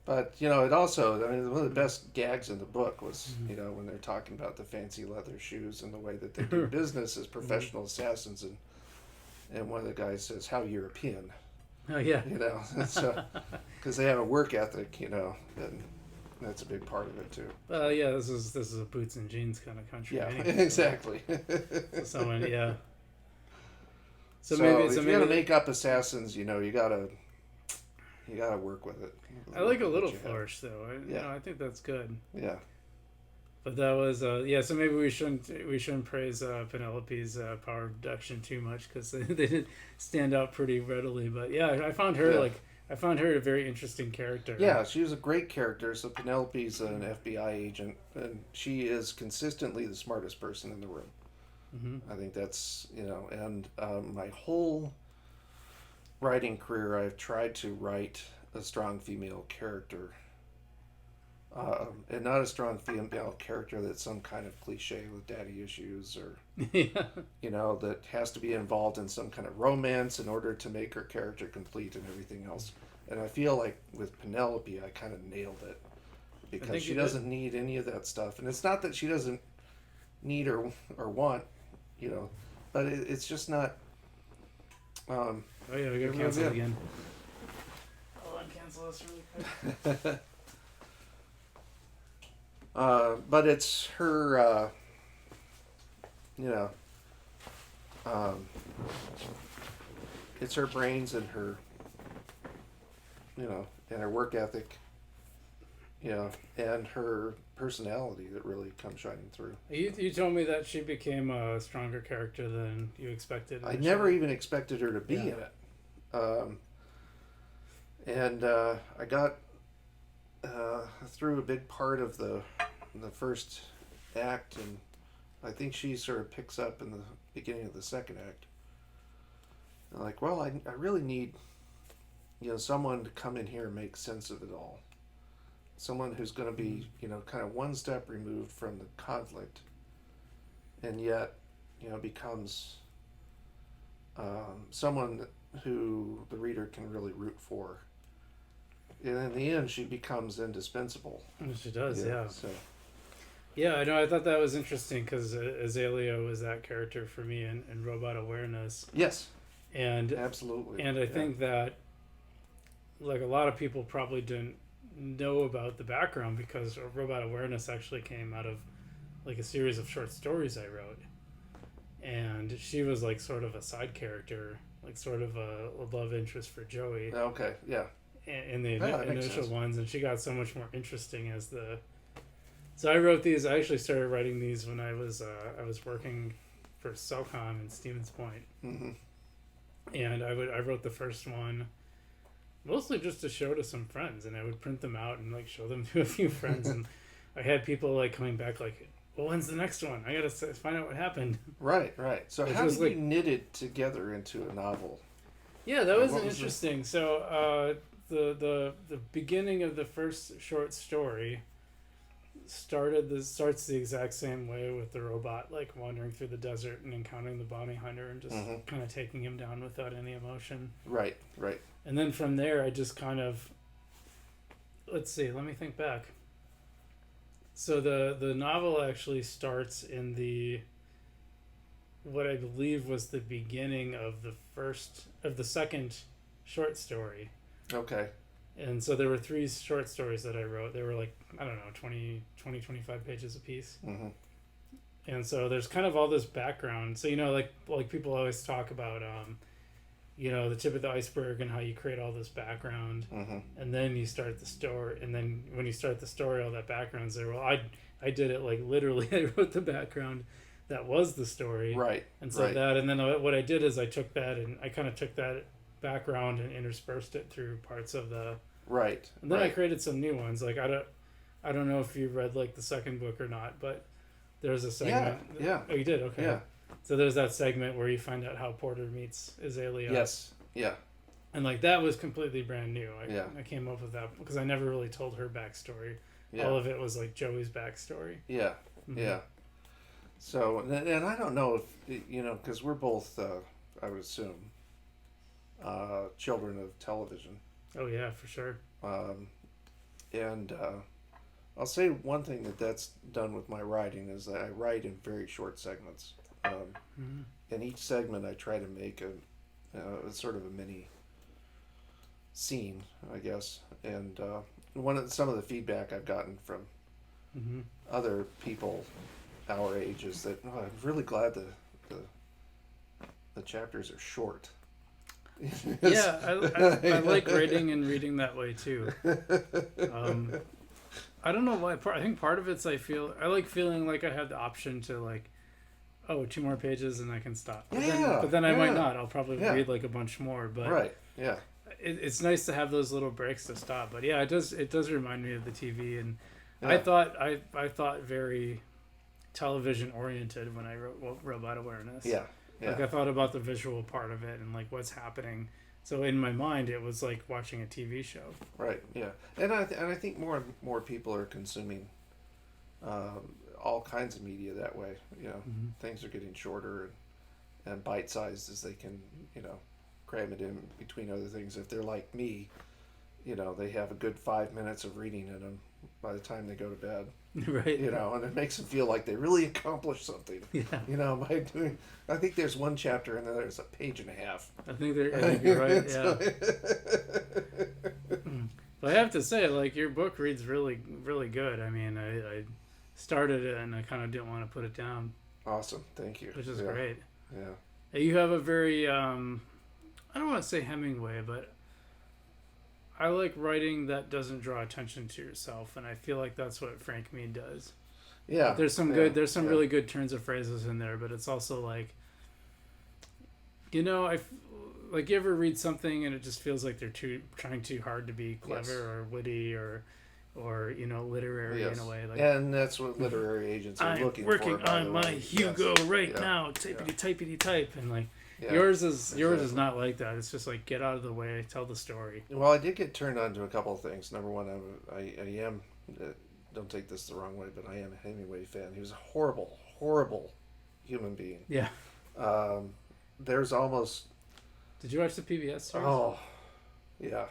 But, you know, it also, I mean, one of the best gags in the book was, you know, when they're talking about the fancy leather shoes and the way that they do business as professional assassins. And one of the guys says, how European, Oh yeah. you know, so, because they have a work ethic, you know, and that's a big part of it, too. Well, yeah, this is a boots and jeans kind of country. Yeah, anyway. exactly. So someone, yeah. So maybe if you're going to make up assassins, you know, you gotta work with it. I like a little What you have. flourish though. You Yeah. know, I think that's good. Yeah. But that was so maybe we shouldn't praise Penelope's power reduction too much because they didn't stand out pretty readily. But yeah, I found her a very interesting character. Yeah, she was a great character. So Penelope's an FBI agent, and she is consistently the smartest person in the room. Mm-hmm. I think that's, you know, and my whole writing career, I've tried to write a strong female character. And not a strong female character that's some kind of cliche with daddy issues or, Yeah. you know, that has to be involved in some kind of romance in order to make her character complete and everything else. And I feel like with Penelope, I kind of nailed it because she doesn't need any of that stuff. And it's not that she doesn't need or want, you know, but it's just not. Oh yeah, we got canceled again. Hold on, cancel this really quick. But it's her, you know, it's her brains and her, you know, and her work ethic, you know, and her personality that really comes shining through. You told me that she became a stronger character than you expected. I never even expected her to be in it. And I got through a big part of the first act, and I think she sort of picks up in the beginning of the second act. And like, well, I really need, you know, someone to come in here and make sense of it all. Someone who's going to be, you know, kind of one step removed from the conflict, and yet, you know, becomes someone who the reader can really root for. And in the end, she becomes indispensable. She does, yeah. So. Yeah, I know. I thought that was interesting because Azalea was that character for me in Robot Awareness, Yes, and absolutely. I think that like a lot of people probably didn't know about the background because Robot Awareness actually came out of like a series of short stories I wrote, and she was like sort of a side character, like sort of a love interest for Joey Okay, yeah. in the Yeah, that makes initial sense. ones, and she got so much more interesting as the. So I wrote these. I actually started writing these when I was working for Cellcom in Stevens Point, Hmm. and I wrote the first one mostly just to show to some friends, and I would print them out and like show them to a few friends, and I had people like coming back like, well, when's the next one? I gotta find out what happened. Right, right. So Which how was did you like, knit it together into a novel? yeah, that was What an was the? interesting. So the beginning of the first short story starts the exact same way with the robot like wandering through the desert and encountering the bounty hunter and just Hmm. kind of taking him down without any emotion. Right, right. And then from there, I just kind of let's see. Let me think back. So the novel actually starts in the what I believe was the beginning of the second short story. Okay. And so there were three short stories that I wrote. They were like, I don't know, 25 pages a piece. Hmm. And so there's kind of all this background. So, like people always talk about, the tip of the iceberg and how you create all this background. Hmm. And then you start the story. And then when you start the story, all that background's there. Well, I did it like literally. I wrote the background that was the story. Right, And so right, and then what I did is I took that and I kind of took that background and interspersed it through parts of the. right, And then I right. created some new ones. Like I don't know if you read like the second book or not, but there's a Yeah, segment. yeah, Oh, you did. Okay. yeah. So there's that segment where you find out how Porter meets Azalea. Yes, yeah, And like that was completely brand new. yeah, I came up with that because I never really told her backstory. yeah, All of it was like Joey's backstory. yeah, Mm-hmm. yeah. So, and I don't know if, because we're both, I would assume, children of television. Oh yeah, for sure. Um, and I'll say one thing that's done with my writing is that I write in very short segments. Mm-hmm. In each segment, I try to make a sort of a mini scene, I guess. And some of the feedback I've gotten from Mm-hmm. other people our age is that I'm really glad the the chapters are short. Yeah, I like writing and reading that way too. I don't know why. I think part of it's I like feeling like I have the option to like, oh, two more pages and I can stop. But then I might not. I'll probably read like a bunch more. But Right. Yeah. it's nice to have those little breaks to stop. But yeah, it does remind me of the TV. And Yeah. I thought very television oriented when I wrote Robot Awareness. Yeah. Yeah. Like I thought about the visual part of it and like what's happening. So in my mind, it was like watching a TV show. Right. Yeah. And I think more and more people are consuming all kinds of media that way. Mm-hmm. Things are getting shorter and bite sized as they can, cram it in between other things. If they're like me, they have a good 5 minutes of reading in them by the time they go to bed. Right. And it makes them feel like they really accomplished something. Yeah. By doing. I think there's one chapter and then there's a page and a half. I think you're right. Yeah. But I have to say, like your book reads really, really good. I mean, I started it and I kind of didn't want to put it down, Awesome, thank you. which is Yeah. great. Yeah. You have a very I don't want to say Hemingway, but I like writing that doesn't draw attention to yourself, and I feel like that's what Frank Meade does. Yeah. There's some Yeah. really good turns of phrases in there, but it's also like, like you ever read something and it just feels like they're trying too hard to be clever Yes. or witty or literary Yes. in a way. Like And that's what literary agents are I'm looking working for. by on the my way. Hugo Yes. right Yeah. now, typity type, and like Yeah. yours is exactly. not like that. It's just like get out of the way, tell the story. Well, I did get turned on to a couple of things. Number one, I am. Don't take this the wrong way, but I am a Hemingway fan. He was a horrible, horrible human being. Yeah. There's almost. Did you watch the PBS series? Oh, yeah.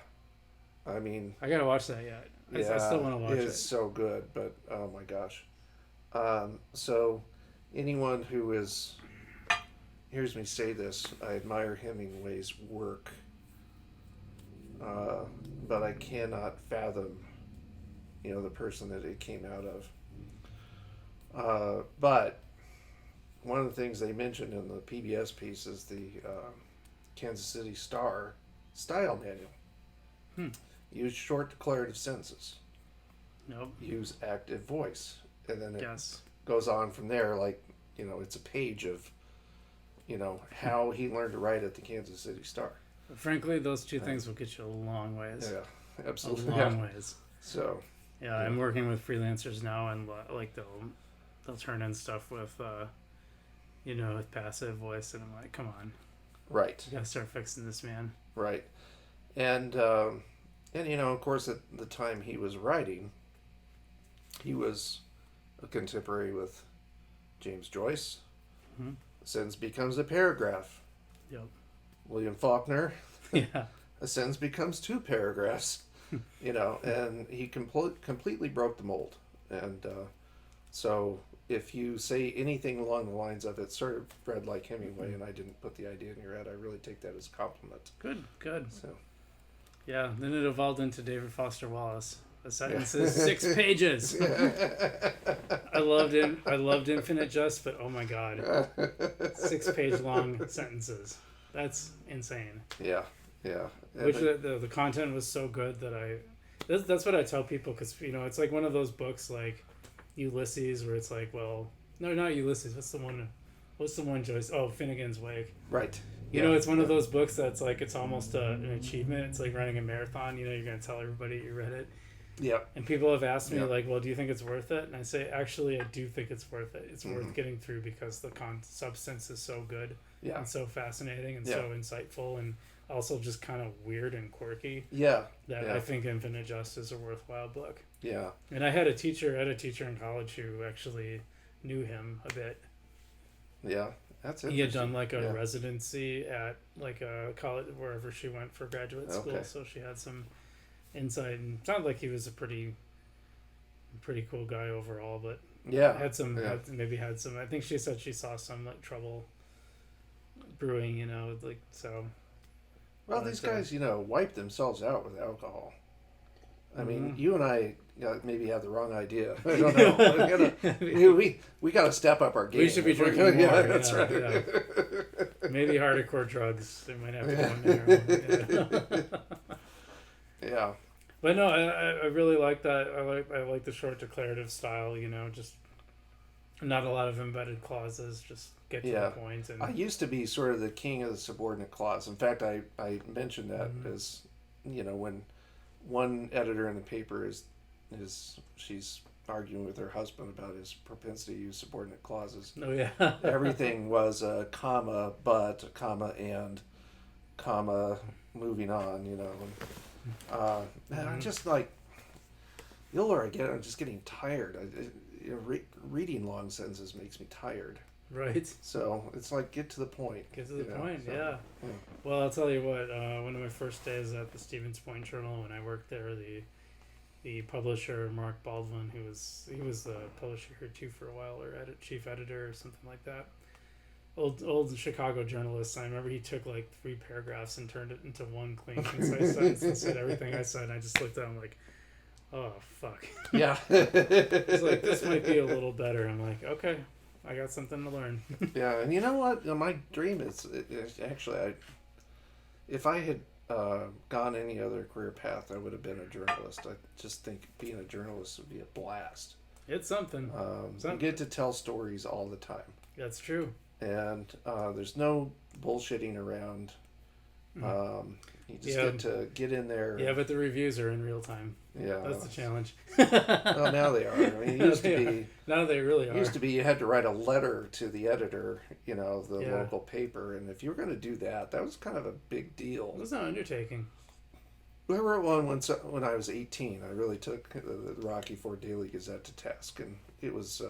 I mean, I gotta watch that yet. I still want to watch it's it. so good, but oh my gosh, So anyone who hears me say this, I admire Hemingway's work, but I cannot fathom, the person that it came out of. But one of the things they mentioned in the PBS piece is the Kansas City Star style manual. Use short declarative sentences. Nope. Use active voice. And then it Yes. goes on from there, like, it's a page of, how he learned to write at the Kansas City Star. Frankly, those two things will get you a long ways. Yeah, absolutely. A long ways. So. Yeah, I'm working with freelancers now, and like they'll turn in stuff with, with passive voice, and I'm like, come on, Right. you gotta start fixing this, man. Right. And of course, at the time he was writing, he was a contemporary with James Joyce. Mm-hmm. A sentence becomes a paragraph. Yep. William Faulkner. Yeah. A sentence becomes 2 paragraphs. And he completely broke the mold. And so if you say anything along the lines of it sort of read like Hemingway, and I didn't put the idea in your head, I really take that as a compliment. Good. So. Yeah, then it evolved into David Foster Wallace. The sentence is 6 pages. I loved Infinite Jest, but oh my god, 6-page long sentences. That's insane. Yeah. Which the content was so good that that's what I tell people, because it's like one of those books like Ulysses, where it's like, well, no, not Ulysses. What's the one Joyce? Oh, Finnegan's Wake. Right. It's one of those books that's like, it's almost an achievement. It's like running a marathon. You're going to tell everybody you read it. Yeah. And people have asked me, like, well, do you think it's worth it? And I say, actually, I do think it's worth it. It's worth getting through, because the substance is so good and so fascinating and so insightful, and also just kind of weird and quirky. Yeah. That I think Infinite Jest is a worthwhile book. Yeah. And I had a teacher in college who actually knew him a bit. Yeah. That's interesting. He had done like a residency at like a college, wherever she went for graduate school, so she had some insight, and it sounded like he was a pretty cool guy overall, but had some I think she said she saw some like trouble brewing, like, so. Well, these guys, wipe themselves out with alcohol. I mean, you and I maybe have the wrong idea. I don't know. we got to step up our game. We should be drinking more. Yeah, that's right. Yeah. Maybe hardcore drugs. They might have to go in there. Yeah. But no, I really like that. I like the short declarative style. Just not a lot of embedded clauses. Just get to the point. And I used to be sort of the king of the subordinate clause. In fact, I mentioned that as when one editor in the paper she's arguing with her husband about his propensity to use subordinate clauses. Oh yeah. Everything was a comma, but, comma, and, comma, moving on. And I'm just like, the older I get, I'm just getting tired. Reading long sentences makes me tired. Right. So it's like, get to the point. Get to the point, yeah. Well, I'll tell you what, one of my first days at the Stevens Point Journal, when I worked there, the publisher, Mark Baldwin, he was the publisher here too for a while, or chief editor or something like that. Old Chicago journalist. I remember he took like 3 paragraphs and turned it into one clean, concise sentence and said everything I said. And I just looked at him like, oh, fuck. Yeah. It's like, this might be a little better. I'm like, okay, I got something to learn. Yeah, and you know what? My dream is actually, if I had gone any other career path, I would have been a journalist. I just think being a journalist would be a blast. It's something. You get to tell stories all the time. That's true. And there's no bullshitting around. You just get to get in there. Yeah, but the reviews are in real time. Yeah, that's the challenge. Well, now they are. I mean, it used to be. Now they really are. It used to be you had to write a letter to the editor, the local paper, and if you were going to do that, that was kind of a big deal. It was an undertaking. I wrote one when I was 18. I really took the Rocky Ford Daily Gazette to task, and it was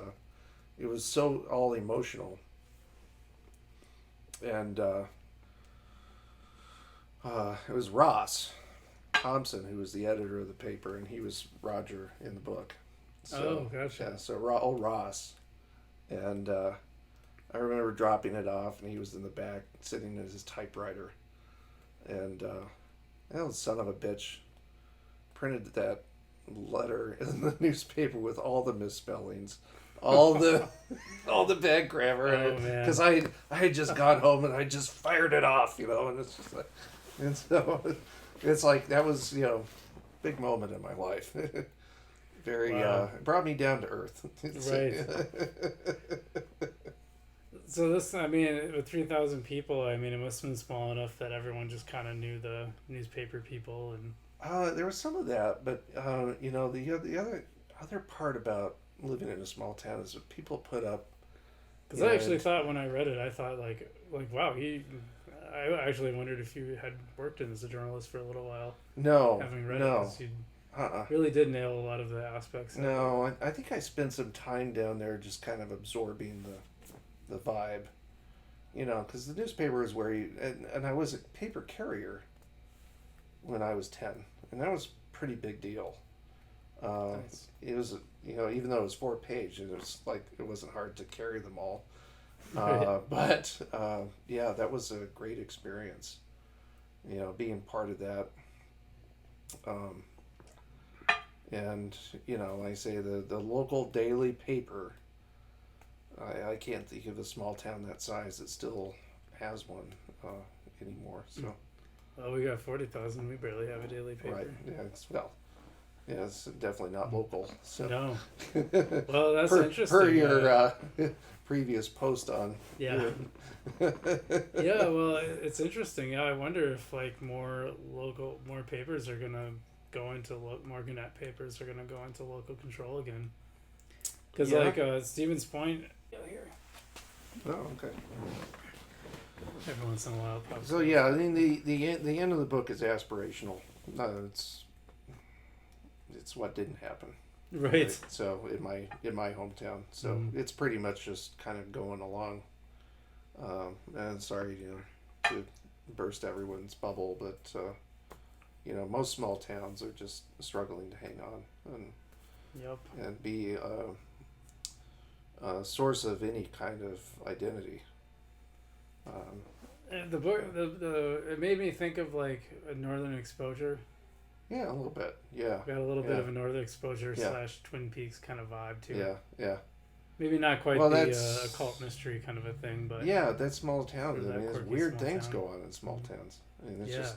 so all emotional. And it was Ross Thompson who was the editor of the paper, and he was Roger in the book. So, gotcha. Yeah, so old Ross. And I remember dropping it off, and he was in the back sitting at his typewriter. And that son of a bitch printed that letter in the newspaper with all the misspellings, all the all the bad grammar, Oh man. because I had just gone home and I just fired it off, and it's just like, and so it's like that was big moment in my life. Very Wow. it brought me down to earth. Right. So this, I mean, with 3,000 people, I mean, it must have been small enough that everyone just kind of knew the newspaper people and. There was some of that, but the other part about living in a small town is that people put up. Because I actually thought when I read it, I thought like wow, I actually wondered if you had worked as a journalist for a little while. No, Having read no, it, you really did nail a lot of the aspects. No, I think I spent some time down there just kind of absorbing the vibe, because the newspaper is where and I was a paper carrier when I was 10, and that was a pretty big deal. Nice. It was, even though it was 4 page, it was like it wasn't hard to carry them all. But yeah, that was a great experience. Being part of that. And like I say, the local daily paper. I can't think of a small town that size that still has one anymore. So. Well, we got 40,000. We barely have a daily paper. Right. Yeah, it's definitely not local. So. No. Well, that's interesting. Per your previous post on. Yeah. Yeah. Well, it's interesting. Yeah, I wonder if like more papers are gonna go into more Gannett papers are gonna go into local control again. Because like Stevens Point. Here. Oh, okay. Every once in a while. So yeah, I mean the end of the book is aspirational. No, it's what didn't happen. Right. So in my hometown, so it's pretty much just kind of going along. And sorry, to burst everyone's bubble, but most small towns are just struggling to hang on and be a source of any kind of identity. The book, it made me think of like a Northern Exposure. Yeah, a little bit. Yeah, got a little bit of a Northern Exposure / Twin Peaks kind of vibe too. Yeah, yeah. Maybe not quite the occult mystery kind of a thing, but yeah, that small town. I mean, there's weird things town. go on in small towns. I mean, it's just.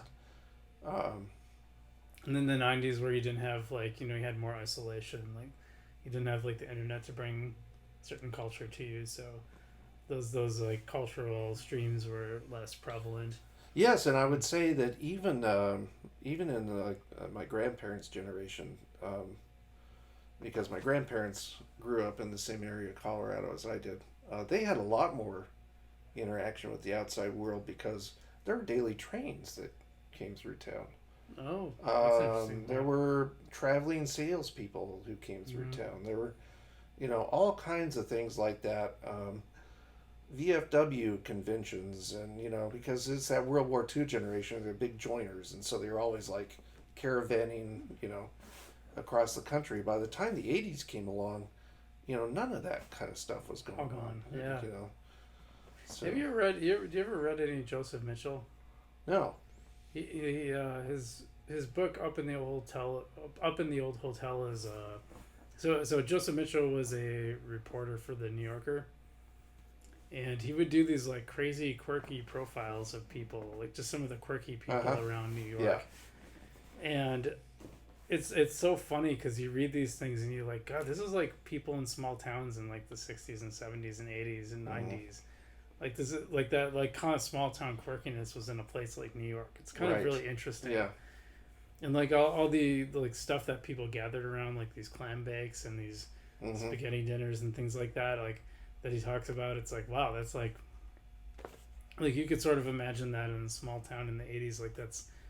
And then the '90s, where you didn't have like you had more isolation, like you didn't have like the internet to bring certain culture to you, so those like cultural streams were less prevalent. Yes, and I would say that even in my grandparents' generation, because my grandparents grew up in the same area of Colorado as I did, they had a lot more interaction with the outside world because there were daily trains that came through town. Oh, that's interesting. There were traveling salespeople who came through town. There were, all kinds of things like that. VFW conventions, and because it's that World War II generation, they're big joiners, and so they're always like caravanning, across the country. By the time the '80s came along, none of that kind of stuff was going on. Yeah. So. Have you ever read? You ever read any Joseph Mitchell? No. His book Up in the Old Hotel is so Joseph Mitchell was a reporter for the New Yorker. And he would do these like crazy, quirky profiles of people, like just some of the quirky people around New York. Yeah. And it's so funny because you read these things and you're like, God, this is like people in small towns in like the 60s and 70s and 80s and 90s. Like this is like that like kind of small town quirkiness was in a place like New York. It's kind of really interesting. Yeah. And like all the like stuff that people gathered around, like these clam bakes and these spaghetti dinners and things like that, like. That he talks about, it's like, wow, that's like you could sort of imagine that in a small town in the 80s, like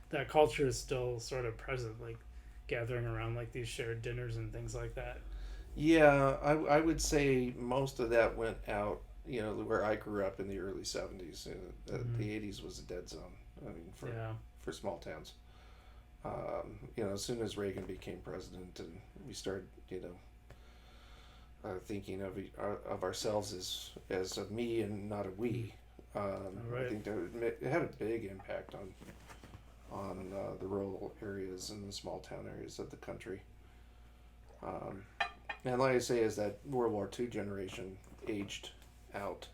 that culture is still sort of present, like gathering around like these shared dinners and things like that. Yeah, I would say most of that went out, where I grew up in the early 70s. The 80s was a dead zone, I mean, for small towns. As soon as Reagan became president and we started, thinking of ourselves as a me and not a we. Right. I think that it had a big impact on the rural areas and the small town areas of the country. And like I say, is that World War II generation aged out,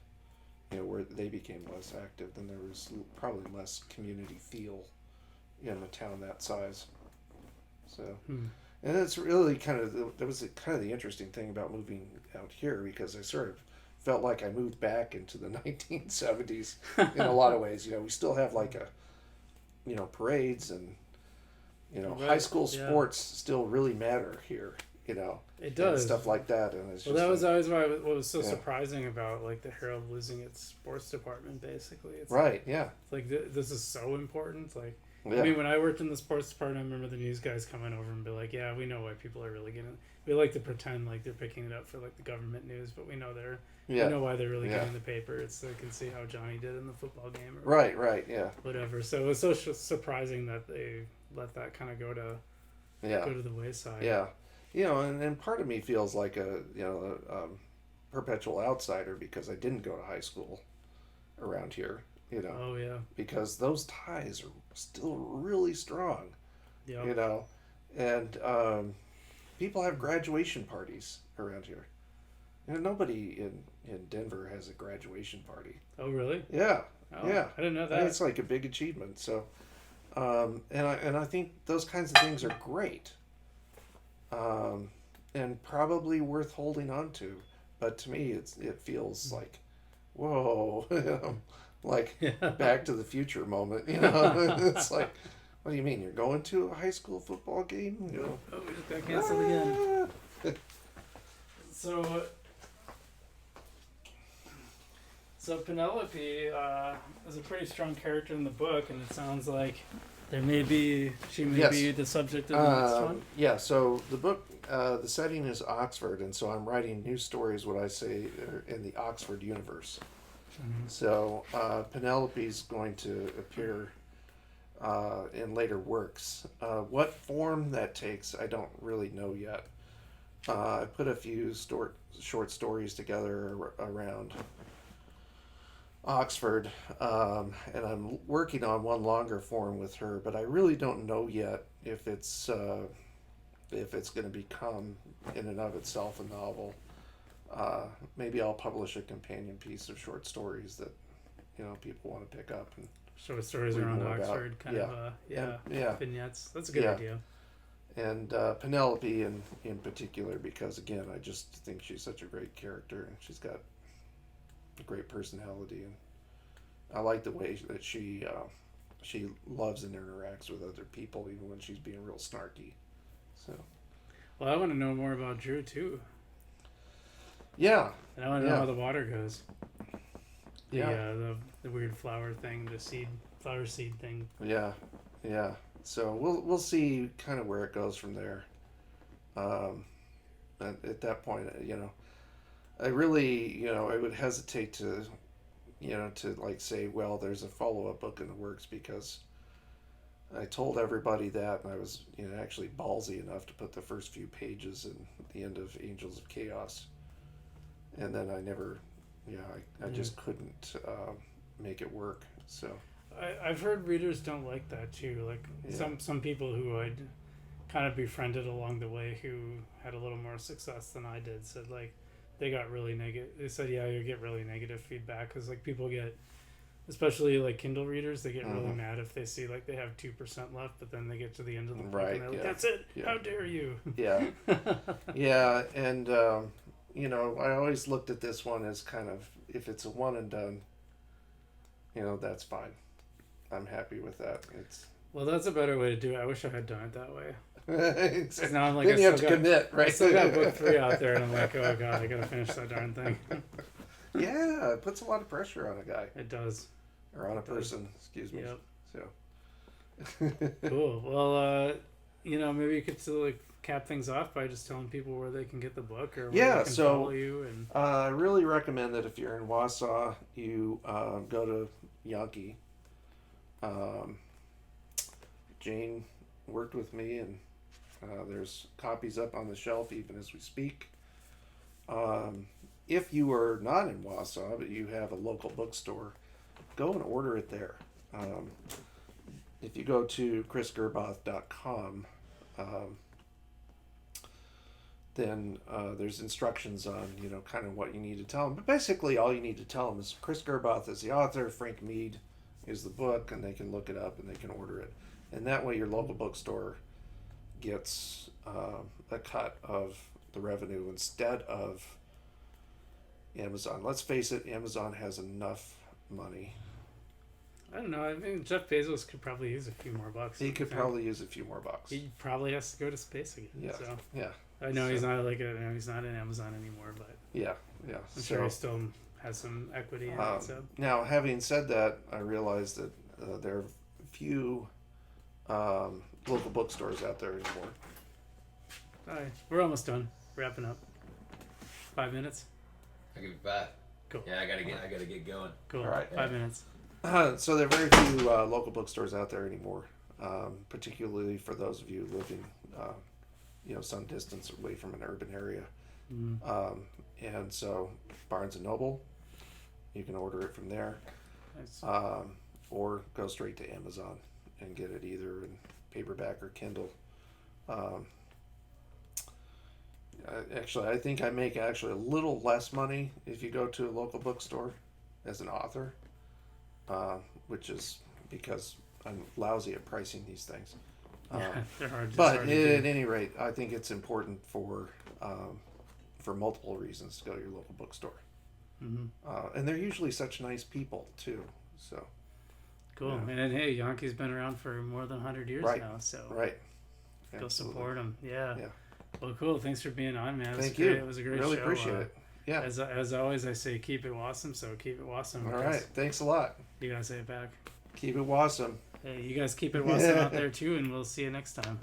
where they became less active, then there was probably less community feel in a town that size. So, and that's really that was kind of the interesting thing about moving out here, because I sort of felt like I moved back into the 1970s in a lot of ways. We still have like parades and, Right. high school sports still really matter here, It does. and stuff like that. And it's Well, just that was like, always what was so surprising about like the Herald losing its sports department. Basically, it's right, yeah. It's like this is so important. Like, Yeah. I mean, when I worked in the sports department, I remember the news guys coming over and be like, "Yeah, we know why people are really getting. We like to pretend like they're picking it up for like the government news, but we know we know why they're really getting the paper. It's so they can see how Johnny did in the football game, or Right, yeah. whatever." So it was so surprising that they let that kind of go to the wayside. Yeah. And part of me feels like a perpetual outsider because I didn't go to high school around here. Oh yeah. Because those ties are still really strong. Yeah. And people have graduation parties around here. Nobody in Denver has a graduation party. Oh really? Yeah. Oh, yeah. I didn't know that. And it's like a big achievement. So, and I think those kinds of things are great. And probably worth holding on to. But to me, it feels like, whoa, like Back to the Future moment. It's like, what do you mean? You're going to a high school football game? Oh, we just got canceled again. So Penelope is a pretty strong character in the book, and it sounds like she may be the subject of the next one. Yeah, so the book, the setting is Oxford, and so I'm writing new stories, what I say, in the Oxford universe. Mm-hmm. So Penelope's going to appear in later works. What form that takes, I don't really know yet. I put a few short stories together around Oxford, and I'm working on one longer form with her, but I really don't know yet if it's going to become in and of itself a novel. Maybe I'll publish a companion piece of short stories that people want to pick up and short stories around Oxford, vignettes. That's a good idea. And Penelope in particular, because again, I just think she's such a great character, and she's got a great personality, and I like the way that she loves and interacts with other people, even when she's being real snarky. So, well, I want to know more about Drew too. Yeah, and I want to know how the water goes. The weird flower thing, flower seed thing. Yeah. So we'll see kind of where it goes from there. At that point, I really, I would hesitate to like say, well, there's a follow-up book in the works, because I told everybody that, and I was, actually ballsy enough to put the first few pages in the end of Angels of Chaos. And then I never, I just couldn't make it work. So I've heard readers don't like that too. Like some people who I'd kind of befriended along the way who had a little more success than I did said like they got really negative. They said, you get really negative feedback because like people get, especially like Kindle readers, they get really mad if they see like they have 2% left, but then they get to the end of the book and they're like, that's it. Yeah. How dare you? Yeah. Yeah. And, I always looked at this one as kind of, if it's a one and done, that's fine. I'm happy with that. Well, that's a better way to do it. I wish I had done it that way. Exactly. Now I'm like, then you have to commit, right? I still got book 3 out there, and I'm like, oh god, I gotta finish that darn thing. Yeah, it puts a lot of pressure on a guy. It does. Or on a person, excuse me. Yep. So. Cool. Well, maybe you could still like cap things off by just telling people where they can get the book or where they can follow you. And I really recommend that if you're in Wausau, you go to Yankee. Jane worked with me, and there's copies up on the shelf even as we speak. if you are not in Wausau, but you have a local bookstore, go and order it there. If you go to chrisgerboth.com, then there's instructions on, kind of what you need to tell them. But basically all you need to tell them is Chris Gerboth is the author, Frank Meade is the book, and they can look it up and they can order it. And that way your local bookstore gets a cut of the revenue instead of Amazon. Let's face it, Amazon has enough money. I don't know. I mean, Jeff Bezos could probably use a few more bucks. He could probably use a few more bucks. He probably has to go to space again. Yeah. So. Yeah. I know he's not he's not in Amazon anymore, but yeah. I'm sure he still has some equity in it. So now, having said that, I realize that there are few local bookstores out there anymore. All right, we're almost done. Wrapping up. 5 minutes. I'll give you 5. Cool. Yeah, I gotta get going. Cool. All right. 5 minutes. So there are very few local bookstores out there anymore, particularly for those of you living, some distance away from an urban area. Mm-hmm. And so Barnes and Noble, you can order it from there, Nice. or go straight to Amazon and get it either in paperback or Kindle. Actually, I think I make a little less money if you go to a local bookstore as an author, which is because I'm lousy at pricing these things. They're hard. But at any rate, I think it's important for multiple reasons to go to your local bookstore. Mm-hmm. And they're usually such nice people too. So cool. Yeah. And hey, Yankee's been around for more than 100 years Right. now, so right, go Absolutely. support them. Yeah. Yeah. Well, cool. Thanks for being on, man. Thank you. It was a great really show. appreciate it. Yeah. As always, I say keep it Wausome. So keep it Wausome. All right. Thanks a lot. You gotta say it back. Keep it Wausome. Hey, you guys keep it Wausome out there too, and we'll see you next time.